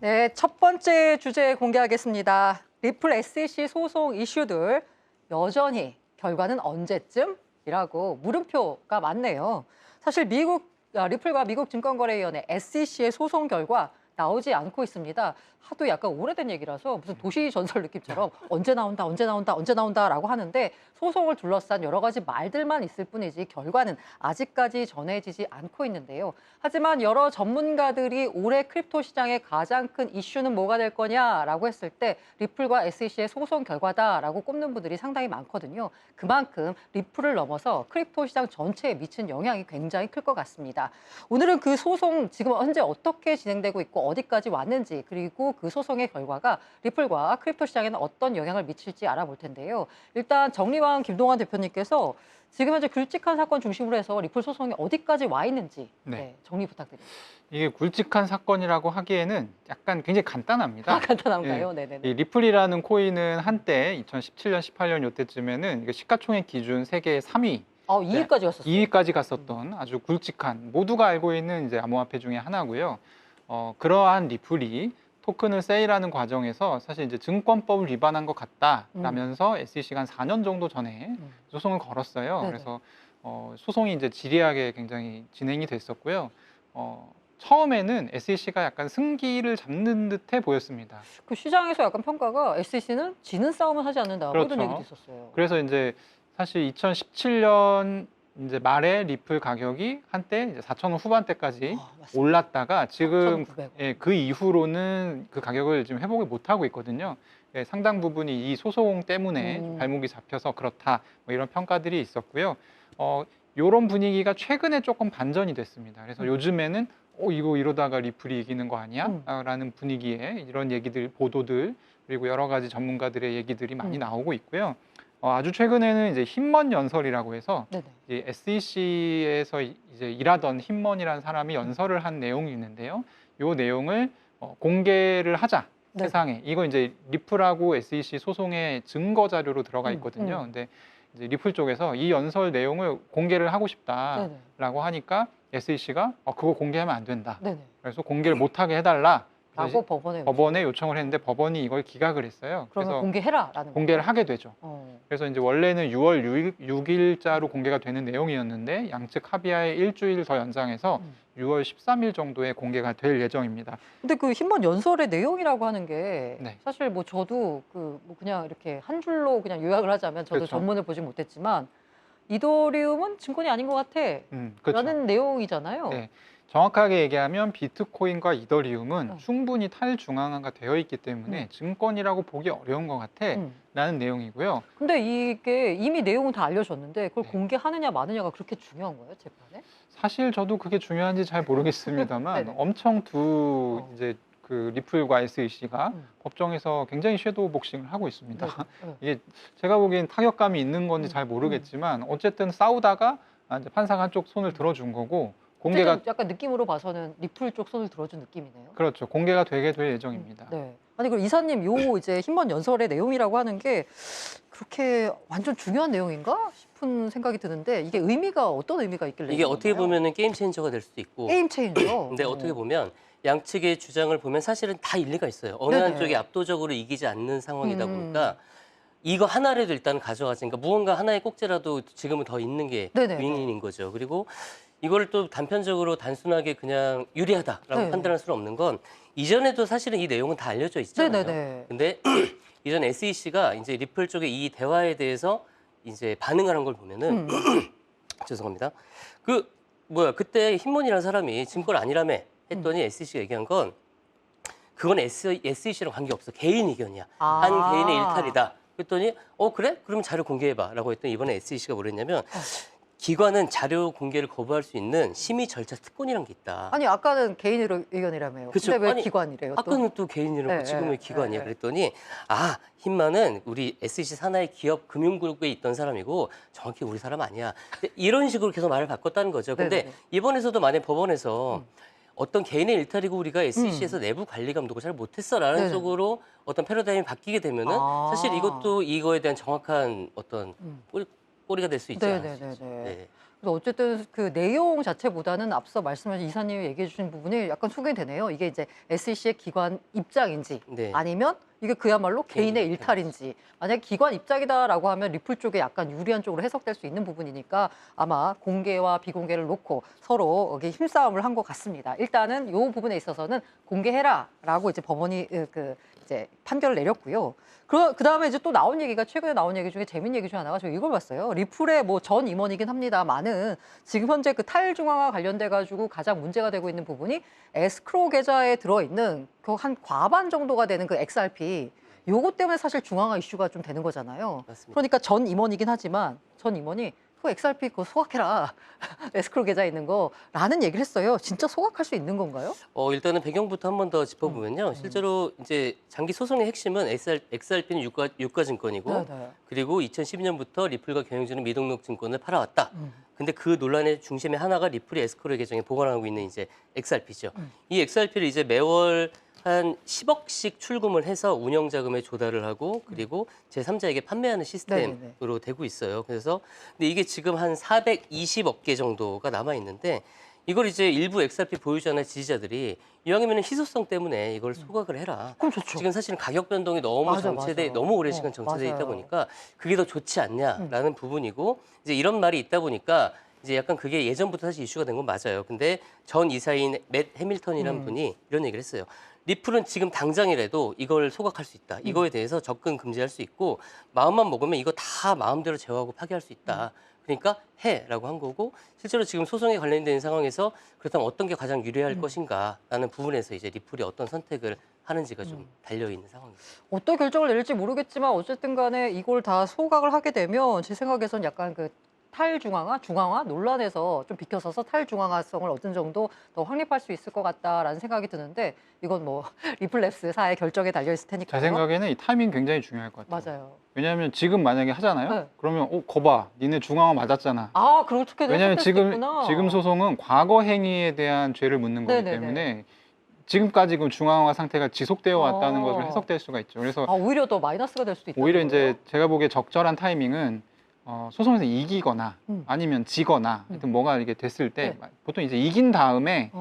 네, 첫 번째 주제 공개하겠습니다. 리플 SEC 소송 이슈들 여전히 결과는 언제쯤이라고 물음표가 많네요. 사실 리플과 미국 증권거래위원회 SEC의 소송 결과 나오지 않고 있습니다. 하도 약간 오래된 얘기라서 무슨 도시 전설 느낌처럼 언제 나온다, 언제 나온다, 언제 나온다라고 하는데 소송을 둘러싼 여러 가지 말들만 있을 뿐이지 결과는 아직까지 전해지지 않고 있는데요. 하지만 여러 전문가들이 올해 크립토 시장의 가장 큰 이슈는 뭐가 될 거냐라고 했을 때 리플과 SEC의 소송 결과다라고 꼽는 분들이 상당히 많거든요. 그만큼 리플을 넘어서 크립토 시장 전체에 미친 영향이 굉장히 클 것 같습니다. 오늘은 그 소송 지금 현재 어떻게 진행되고 있고 어디까지 왔는지 그리고 그 소송의 결과가 리플과 크립토 시장에는 어떤 영향을 미칠지 알아볼 텐데요. 일단 정리왕 김동완 대표님께서 지금 현재 굵직한 사건 중심으로 해서 리플 소송이 어디까지 와 있는지 정리 부탁드립니다. 이게 굵직한 사건이라고 하기에는 약간 굉장히 간단합니다. 간단한가요? 네네네. 이 리플이라는 코인은 한때 2017년, 18년 이때쯤에는 이게 시가총액 기준 세계 3위 2위까지 갔었어요. 2위까지 갔었던 아주 굵직한 모두가 알고 있는 이제 암호화폐 중에 하나고요. 그러한 리플이 토큰을 세일하는 과정에서 사실 이제 증권법을 위반한 것 같다라면서 SEC가 한 4년 정도 전에 소송을 걸었어요. 네네. 그래서 소송이 이제 지리하게 굉장히 진행이 됐었고요. 처음에는 SEC가 약간 승기를 잡는 듯해 보였습니다. 그 시장에서 약간 평가가 SEC는 지는 싸움을 하지 않는다. 뭐 그렇죠. 이런 얘기도 있었어요. 그래서 이제 사실 2017년 이제 말에 리플 가격이 한때 이제 4,000원 후반대까지 올랐다가 지금 4,900원. 그 이후로는 그 가격을 지금 회복을 못 하고 있거든요. 상당 부분이 이 소송 때문에 발목이 잡혀서 그렇다 뭐 이런 평가들이 있었고요. 이런 분위기가 최근에 조금 반전이 됐습니다. 그래서 요즘에는 이거 이러다가 리플이 이기는 거 아니야? 라는 분위기에 이런 얘기들, 보도들 그리고 여러 가지 전문가들의 얘기들이 많이 나오고 있고요. 아주 최근에는 이제 힘먼 연설이라고 해서 이제 SEC에서 이제 일하던 힘먼이라는 사람이 연설을 한 내용이 있는데요. 이 내용을 공개를 하자. 세상에. 이거 이제 리플하고 SEC 소송의 증거 자료로 들어가 있거든요. 근데 이제 리플 쪽에서 이 연설 내용을 공개를 하고 싶다라고 하니까 SEC가 그거 공개하면 안 된다. 그래서 공개를 못하게 해달라. 라고 법원에 요청을 했는데 법원이 이걸 기각을 했어요. 그러면 그래서 공개해라라는 공개를 하게 되죠. 어. 그래서 이제 원래는 6월 6일자로 공개가 되는 내용이었는데 양측 합의하에 일주일 더 연장해서 6월 13일 정도에 공개가 될 예정입니다. 근데 그 힘먼 연설의 내용이라고 하는 게 사실 뭐 저도 뭐 그냥 이렇게 한 줄로 그냥 요약을 하자면 저도 그렇죠. 전문을 보진 못했지만 이더리움은 증권이 아닌 것 같아 라는 내용이잖아요. 네. 정확하게 얘기하면 비트코인과 이더리움은 충분히 탈중앙화가 되어 있기 때문에 증권이라고 보기 어려운 것 같아 라는 내용이고요. 근데 이게 이미 내용은 다 알려졌는데 그걸 공개하느냐 마느냐가 그렇게 중요한 거예요, 재판에? 사실 저도 그게 중요한지 잘 모르겠습니다만 엄청 이제 그 리플과 SEC가 법정에서 굉장히 섀도우 복싱을 하고 있습니다. 이게 제가 보기엔 타격감이 있는 건지 잘 모르겠지만 어쨌든 싸우다가 이제 판사가 한쪽 손을 들어준 거고 공개가 약간 느낌으로 봐서는 리플 쪽 손을 들어준 느낌이네요. 그렇죠. 공개가 되게 될 예정입니다. 아니 그럼 이사님 이제 힘먼 연설의 내용이라고 하는 게 그렇게 완전 중요한 내용인가 싶은 생각이 드는데 이게 어떤 의미가 있길래 이게 어떻게 보면은 게임 체인저가 될 수도 있고 게임 체인저. 근데 어떻게 보면 양측의 주장을 보면 사실은 다 일리가 있어요. 어느 한쪽이 압도적으로 이기지 않는 상황이다 보니까 이거 하나라도 일단 가져가자. 그러니까 무언가 하나의 꼭지라도 지금은 더 있는 게 윈윈인 거죠. 그리고 이거를 또 단편적으로 단순하게 그냥 유리하다라고 판단할 수는 없는 건 이전에도 사실은 이 내용은 다 알려져 있잖아요. 근데 이전 SEC가 이제 리플 쪽의 이 대화에 대해서 이제 반응을 한 걸 보면은 죄송합니다. 그때 힘몬이라는 사람이 증권 아니라며 했더니 SEC가 얘기한 건 그건 SEC랑 관계없어. 개인 의견이야. 한 개인의 일탈이다. 그랬더니 그래? 그럼 자료 공개해봐. 라고 했더니 이번에 SEC가 뭐랬냐면 기관은 자료 공개를 거부할 수 있는 심의 절차 특권이란 게 있다. 아니 아까는 개인 의견이라며요. 그쵸? 근데 왜 기관이래요? 아까는 또 개인이라고 지금은 기관이야. 그랬더니 힘만은 우리 SEC 산하의 기업 금융그룹에 있던 사람이고 정확히 우리 사람 아니야. 이런 식으로 계속 말을 바꿨다는 거죠. 근데 이번에서도 만약 법원에서 어떤 개인의 일탈이고 우리가 SEC에서 내부 관리 감독을 잘 못했어라는 쪽으로 어떤 패러다임이 바뀌게 되면은 사실 이것도 이거에 대한 정확한 어떤 꼬리가 될 수 있지 않을까. 그래서 어쨌든 그 내용 자체보다는 앞서 말씀하신 이사님이 얘기해 주신 부분이 약간 소개이 되네요. 이게 이제 SEC의 기관 입장인지 네. 아니면 이게 그야말로 개인의 개인 일탈인지. 만약에 기관 입장이다라고 하면 리플 쪽에 약간 유리한 쪽으로 해석될 수 있는 부분이니까 아마 공개와 비공개를 놓고 서로 여기 힘싸움을 한 것 같습니다. 일단은 이 부분에 있어서는 공개해라라고 이제 법원이 이제 판결을 내렸고요. 그 다음에 이제 또 나온 얘기가 최근에 나온 얘기 중에 재밌는 얘기 중에 하나가 저 이걸 봤어요. 리플의 뭐 전 임원이긴 합니다만은 지금 현재 그 탈중앙화 관련돼 가지고 가장 문제가 되고 있는 부분이 에스크로 계좌에 들어있는 그 한 과반 정도가 되는 그 XRP 요거 때문에 사실 중앙화 이슈가 좀 되는 거잖아요. 맞습니다. 그러니까 전 임원이긴 하지만 전 임원이 그 XRP 그거 소각해라. 에스크로 계좌에 있는 거라는 얘기를 했어요. 진짜 소각할 수 있는 건가요? 일단은 배경부터 한 번 더 짚어보면요. 실제로 이제 장기 소송의 핵심은 XRP는 유가증권이고 네. 그리고 2012년부터 리플과 경영 중인 미등록 증권을 팔아왔다. 근데 그 논란의 중심에 하나가 리플이 에스크로 계정에 보관하고 있는 이제 XRP죠. 이 XRP를 이제 매월 한 10억씩 출금을 해서 운영 자금에 조달을 하고 그리고 제3자에게 판매하는 시스템으로 되고 있어요. 그래서 근데 이게 지금 한 420억 개 정도가 남아 있는데 이걸 이제 일부 XRP 보유자나 지지자들이 이왕이면 희소성 때문에 이걸 소각을 해라. 그럼 좋죠. 지금 사실은 가격 변동이 너무 맞아. 너무 오랜 시간 정체돼 있다 맞아요. 보니까 그게 더 좋지 않냐라는 부분이고 이제 이런 말이 있다 보니까 이제 약간 그게 예전부터 사실 이슈가 된 건 맞아요. 근데 전 이사인 맷 해밀턴이라는 분이 이런 얘기를 했어요. 리플은 지금 당장이라도 이걸 소각할 수 있다. 이거에 대해서 접근 금지할 수 있고 마음만 먹으면 이거 다 마음대로 제어하고 파기할 수 있다. 그러니까 해라고 한 거고 실제로 지금 소송에 관련된 상황에서 그렇다면 어떤 게 가장 유리할 것인가라는 부분에서 이제 리플이 어떤 선택을 하는지가 좀 달려 있는 상황입니다. 어떤 결정을 내릴지 모르겠지만 어쨌든 간에 이걸 다 소각을 하게 되면 제 생각에선 약간 그 탈중앙화, 중앙화 논란에서 좀 비켜서서 탈중앙화성을 어떤 정도 더 확립할 수 있을 것 같다라는 생각이 드는데 이건 뭐 리플랩스사의 결정에 달려 있을 테니까. 제 생각에는 이 타이밍 굉장히 중요할 것 같아요. 맞아요. 왜냐하면 지금 만약에 하잖아요. 네. 그러면 거봐, 니네 중앙화 맞았잖아. 아, 그렇게 왜냐하면 해석될 수도 있구나. 지금 소송은 과거 행위에 대한 죄를 묻는 거기 네네네. 때문에 지금까지 그 중앙화 상태가 지속되어 왔다는 것을 해석될 수가 있죠. 그래서 오히려 더 마이너스가 될 수도 있다. 오히려 이제 제가 보기에 적절한 타이밍은 소송에서 이기거나 아니면 지거나 하여튼 뭐가 이게 됐을 때 네. 보통 이제 이긴 다음에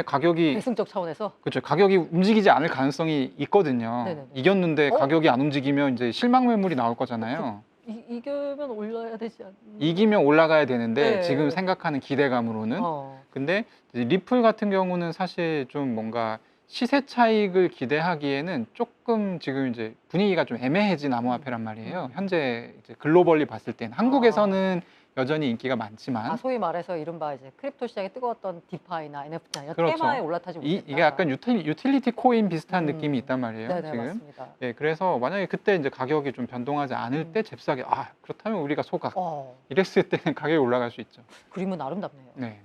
가격이 대승적 차원에서 그렇죠. 가격이 움직이지 않을 가능성이 있거든요. 네네네. 이겼는데 가격이 안 움직이면 이제 실망 매물이 나올 거잖아요. 이기면 올라야 되지 않나? 이기면 올라가야 되는데 네. 지금 생각하는 기대감으로는 근데 이제 리플 같은 경우는 사실 좀 뭔가 시세 차익을 기대하기에는 조금 지금 이제 분위기가 좀 애매해진 암호화폐란 말이에요. 현재 이제 글로벌리 봤을 땐 한국에서는 여전히 인기가 많지만 소위 말해서 이른바 이제 크립토 시장이 뜨거웠던 디파이나 NFT 아니라 그렇죠. 테마에 올라타지 못했다. 이게 약간 유틸리티 코인 비슷한 느낌이 있단 말이에요. 네네, 지금. 맞습니다. 예, 그래서 만약에 그때 이제 가격이 좀 변동하지 않을 때 잽싸게 그렇다면 우리가 소각 이랬을 때는 가격이 올라갈 수 있죠. 그림은 아름답네요. 네.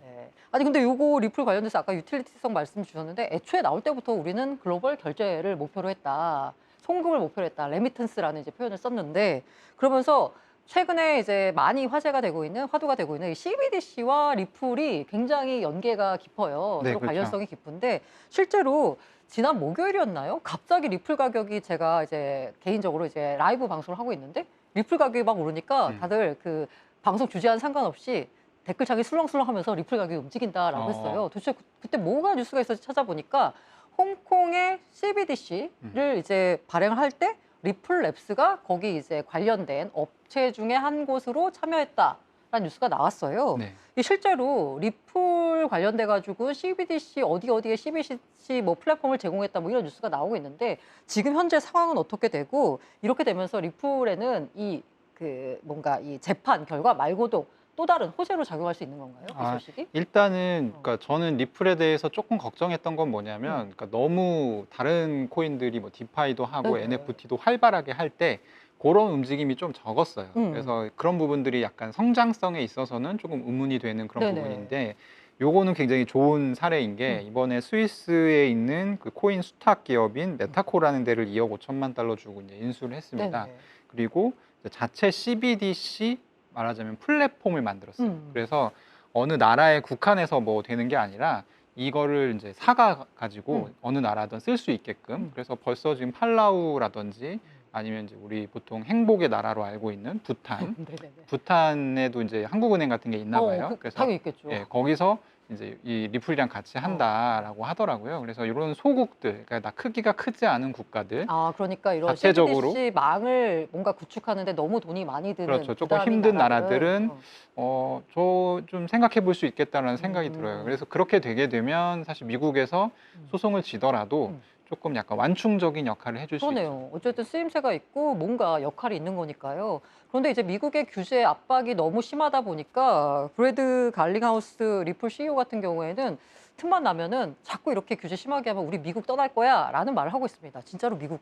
아니 근데 요거 리플 관련돼서 아까 유틸리티성 말씀 주셨는데 애초에 나올 때부터 우리는 글로벌 결제를 목표로 했다. 송금을 목표로 했다. 레미턴스라는 이제 표현을 썼는데 그러면서 최근에 이제 많이 화두가 되고 있는 이 CBDC와 리플이 굉장히 연계가 깊어요. 네, 서로 그렇죠. 관련성이 깊은데 실제로 지난 목요일이었나요? 갑자기 리플 가격이 제가 이제 개인적으로 이제 라이브 방송을 하고 있는데 리플 가격이 막 오르니까 다들 그 방송 주제와는 상관없이 댓글창이 술렁술렁하면서 리플 가격이 움직인다라고 했어요. 도대체 그때 뭐가 뉴스가 있었지 찾아보니까 홍콩의 CBDC를 이제 발행을 할 때 리플랩스가 거기 이제 관련된 업체 중에 한 곳으로 참여했다라는 뉴스가 나왔어요. 네. 실제로 리플 관련돼 가지고 CBDC 어디에 CBDC 뭐 플랫폼을 제공했다 뭐 이런 뉴스가 나오고 있는데 지금 현재 상황은 어떻게 되고 이렇게 되면서 리플에는 뭔가 이 재판 결과 말고도 또 다른 호재로 작용할 수 있는 건가요? 이 소식이? 일단은 그러니까 저는 리플에 대해서 조금 걱정했던 건 뭐냐면 그러니까 너무 다른 코인들이 뭐 디파이도 하고 네네. NFT도 활발하게 할 때 그런 움직임이 좀 적었어요. 그래서 그런 부분들이 약간 성장성에 있어서는 조금 의문이 되는 그런 네네. 부분인데 요거는 굉장히 좋은 사례인 게 이번에 스위스에 있는 그 코인 수탁 기업인 메타코라는 데를 2억 5천만 달러 주고 이제 인수를 했습니다. 네네. 그리고 자체 CBDC 말하자면 플랫폼을 만들었어요. 그래서 어느 나라에 국한해서 뭐 되는 게 아니라 이거를 이제 사가 가지고 어느 나라든 쓸 수 있게끔 그래서 벌써 지금 팔라우라든지 아니면 이제 우리 보통 행복의 나라로 알고 있는 부탄, 네네네. 부탄에도 이제 한국은행 같은 게 있나 봐요. 그래서 당연히 있겠죠. 예, 거기서 이제 이 리플이랑 같이 한다라고 하더라고요. 그래서 이런 소국들, 그러니까 나 크기가 크지 않은 국가들, 그러니까 이런 자체적으로 CBDC 망을 뭔가 구축하는데 너무 돈이 많이 드는 그렇죠. 조금 부담인 힘든 나라들은 어. 저 좀 생각해 볼 수 있겠다라는 생각이 들어요. 그래서 그렇게 되게 되면 사실 미국에서 소송을 지더라도 조금 약간 완충적인 역할을 해줄 수 있죠. 그러네요. 어쨌든 쓰임새가 있고 뭔가 역할이 있는 거니까요. 그런데 이제 미국의 규제 압박이 너무 심하다 보니까 브래드 갈링하우스 리플 CEO 같은 경우에는 틈만 나면은 자꾸 이렇게 규제 심하게 하면 우리 미국 떠날 거야 라는 말을 하고 있습니다. 진짜로 미국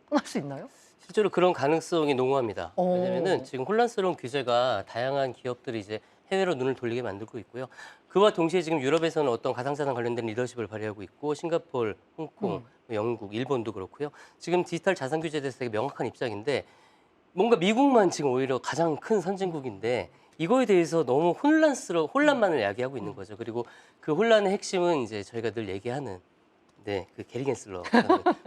떠날 수 있나요? 실제로 그런 가능성이 농후합니다. 오. 왜냐면은 지금 혼란스러운 규제가 다양한 기업들이 이제 해외로 눈을 돌리게 만들고 있고요. 그와 동시에 지금 유럽에서는 어떤 가상자산 관련된 리더십을 발휘하고 있고 싱가포르, 홍콩, 영국, 일본도 그렇고요. 지금 디지털 자산 규제에 대해서 되게 명확한 입장인데 뭔가 미국만 지금 오히려 가장 큰 선진국인데 이거에 대해서 너무 혼란만을 야기하고 있는 거죠. 그리고 그 혼란의 핵심은 이제 저희가 늘 얘기하는 그 게리 겐슬러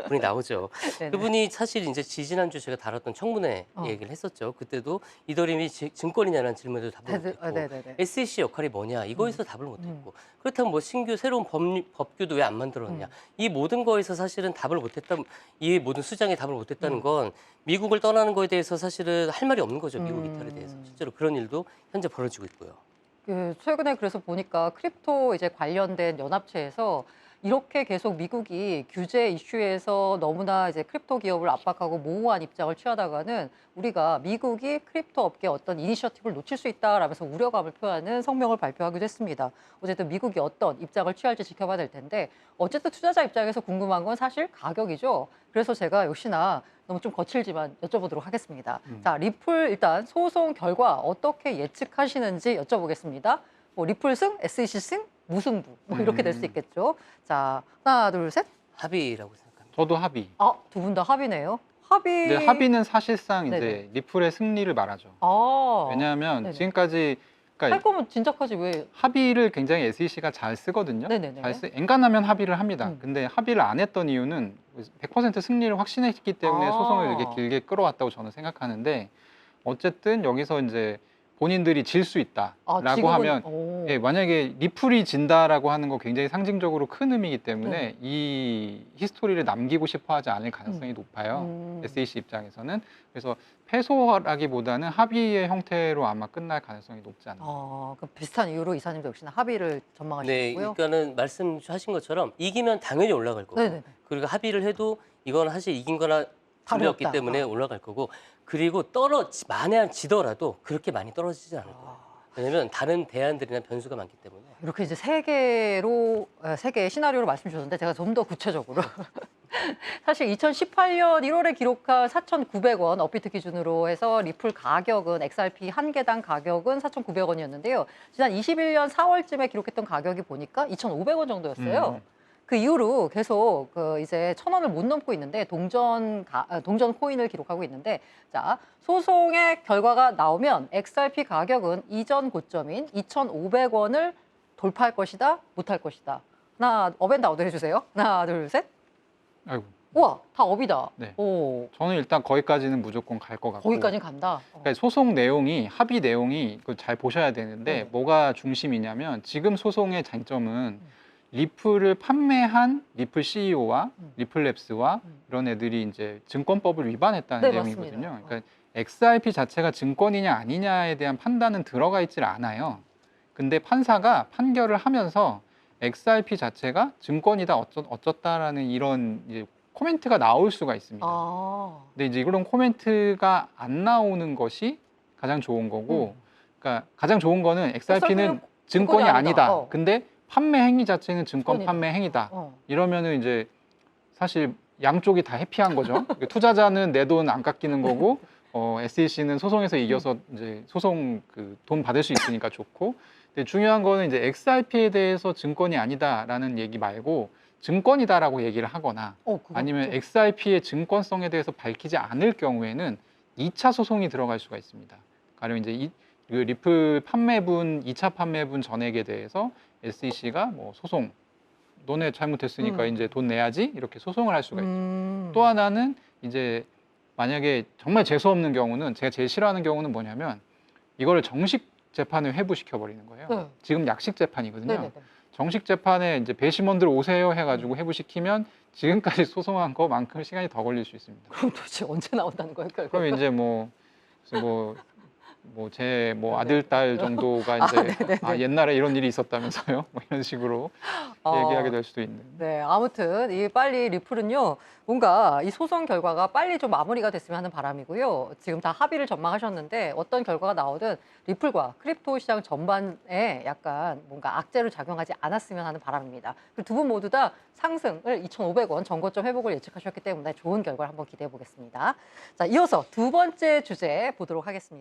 분이 나오죠. 네네. 그분이 사실 이제 지지난주 제가 다뤘던 청문회 얘기를 했었죠. 그때도 이더리움이 증권이냐라는 질문에도 답을 못했고 네네네. SEC 역할이 뭐냐 이거에서 답을 못했고 그렇다면 뭐 신규 새로운 법규도 왜 안 만들었냐 이 모든 거에서 사실은 답을 못했다. 이 모든 수장에 답을 못했다는 건 미국을 떠나는 거에 대해서 사실은 할 말이 없는 거죠. 미국 이탈에 대해서 실제로 그런 일도 현재 벌어지고 있고요. 최근에 그래서 보니까 크립토 이제 관련된 연합체에서 이렇게 계속 미국이 규제 이슈에서 너무나 이제 크립토 기업을 압박하고 모호한 입장을 취하다가는 우리가 미국이 크립토 업계 어떤 이니셔티브를 놓칠 수 있다라면서 우려감을 표하는 성명을 발표하기도 했습니다. 어쨌든 미국이 어떤 입장을 취할지 지켜봐야 될 텐데 어쨌든 투자자 입장에서 궁금한 건 사실 가격이죠. 그래서 제가 역시나 너무 좀 거칠지만 여쭤보도록 하겠습니다. 자, 리플 일단 소송 결과 어떻게 예측하시는지 여쭤보겠습니다. 뭐 리플 승, SEC 승, 무승부 뭐 이렇게 될 수 있겠죠. 자, 하나, 둘, 셋. 합의라고 생각합니다. 저도 합의. 두 분 다 합의네요. 합의. 근데 합의는 사실상 네네. 이제 리플의 승리를 말하죠. 왜냐하면 네네. 지금까지 할 그러니까 거면 진작하지 왜? 합의를 굉장히 SEC가 잘 쓰거든요. 네네네. 엔간하면 합의를 합니다. 근데 합의를 안 했던 이유는 100% 승리를 확신했기 때문에 소송을 이렇게 길게 끌어왔다고 저는 생각하는데 어쨌든 여기서 이제 본인들이 질 수 있다라고 지금은, 하면 예, 만약에 리플이 진다라고 하는 거 굉장히 상징적으로 큰 의미이기 때문에 이 히스토리를 남기고 싶어 하지 않을 가능성이 높아요. SEC 입장에서는. 그래서 패소라기보다는 합의의 형태로 아마 끝날 가능성이 높지 않나. 그럼 비슷한 이유로 이사님도 역시나 합의를 전망하시는 네, 거고요. 그러니까는 말씀하신 것처럼 이기면 당연히 올라갈 거고 네네네. 그리고 합의를 해도 이건 사실 이긴 거나 불렸기 다름없다. 때문에 올라갈 거고 그리고 만약 지더라도 그렇게 많이 떨어지지 않을 거예요. 왜냐면 다른 대안들이나 변수가 많기 때문에. 이렇게 이제 세 개의 시나리오로 말씀 주셨는데 제가 좀 더 구체적으로 사실 2018년 1월에 기록한 4,900원 업비트 기준으로 해서 리플 가격은 XRP 한 개당 가격은 4,900원이었는데요. 지난 21년 4월쯤에 기록했던 가격이 보니까 2,500원 정도였어요. 그 이후로 계속 이제 1,000원을 못 넘고 있는데 동전 코인을 기록하고 있는데 자 소송의 결과가 나오면 XRP 가격은 이전 고점인 2,500원을 돌파할 것이다, 못할 것이다. 업앤다운을 해주세요. 하나, 둘, 셋. 아이고. 우와, 다 업이다. 네. 오, 저는 일단 거기까지는 무조건 갈 것 같고. 거기까지는 간다. 그러니까 소송 내용이 합의 내용이 잘 보셔야 되는데 뭐가 중심이냐면 지금 소송의 장점은 리플을 판매한 리플 CEO와 리플랩스와 이런 애들이 이제 증권법을 위반했다는 내용이거든요. 맞습니다. 그러니까 XRP 자체가 증권이냐 아니냐에 대한 판단은 들어가 있질 않아요. 근데 판사가 판결을 하면서 XRP 자체가 증권이다 어쩌다라는 이런 이제 코멘트가 나올 수가 있습니다. 근데 이제 이런 코멘트가 안 나오는 것이 가장 좋은 거고, 그러니까 가장 좋은 거는 XRP는 증권이 아니다. 근데 판매 행위 자체는 증권 판매 행위다. 이러면은 이제 사실 양쪽이 다 해피한 거죠. 투자자는 내 돈 안 깎이는 거고, SEC는 소송에서 이겨서 이제 소송 돈 받을 수 있으니까 좋고. 근데 중요한 거는 이제 XRP에 대해서 증권이 아니다라는 얘기 말고 증권이다라고 얘기를 하거나 아니면 XRP의 증권성에 대해서 밝히지 않을 경우에는 2차 소송이 들어갈 수가 있습니다. 가령 이제 그 리플 판매분 2차 판매분 전액에 대해서 SEC가 뭐 소송 너네 잘못했으니까 이제 돈 내야지 이렇게 소송을 할 수가 있죠. 또 하나는 이제 만약에 정말 재수 없는 경우는 제가 제일 싫어하는 경우는 뭐냐면 이거를 정식 재판을 회부시켜 버리는 거예요. 네. 지금 약식 재판이거든요. 네네네. 정식 재판에 이제 배심원들 오세요 해가지고 회부시키면 지금까지 소송한 거만큼 시간이 더 걸릴 수 있습니다. 그럼 도대체 언제 나온다는 거예요, 결국? 그럼 이제 제 아들 딸 정도가 이제 옛날에 이런 일이 있었다면서요? 뭐 이런 식으로 얘기하게 될 수도 있는. 네, 아무튼 이 빨리 리플은요, 뭔가 이 소송 결과가 빨리 좀 마무리가 됐으면 하는 바람이고요. 지금 다 합의를 전망하셨는데 어떤 결과가 나오든 리플과 크립토 시장 전반에 약간 뭔가 악재를 작용하지 않았으면 하는 바람입니다. 그리고 두 분 모두 다 상승을 2,500원 전고점 회복을 예측하셨기 때문에 좋은 결과를 한번 기대해 보겠습니다. 자, 이어서 두 번째 주제 보도록 하겠습니다.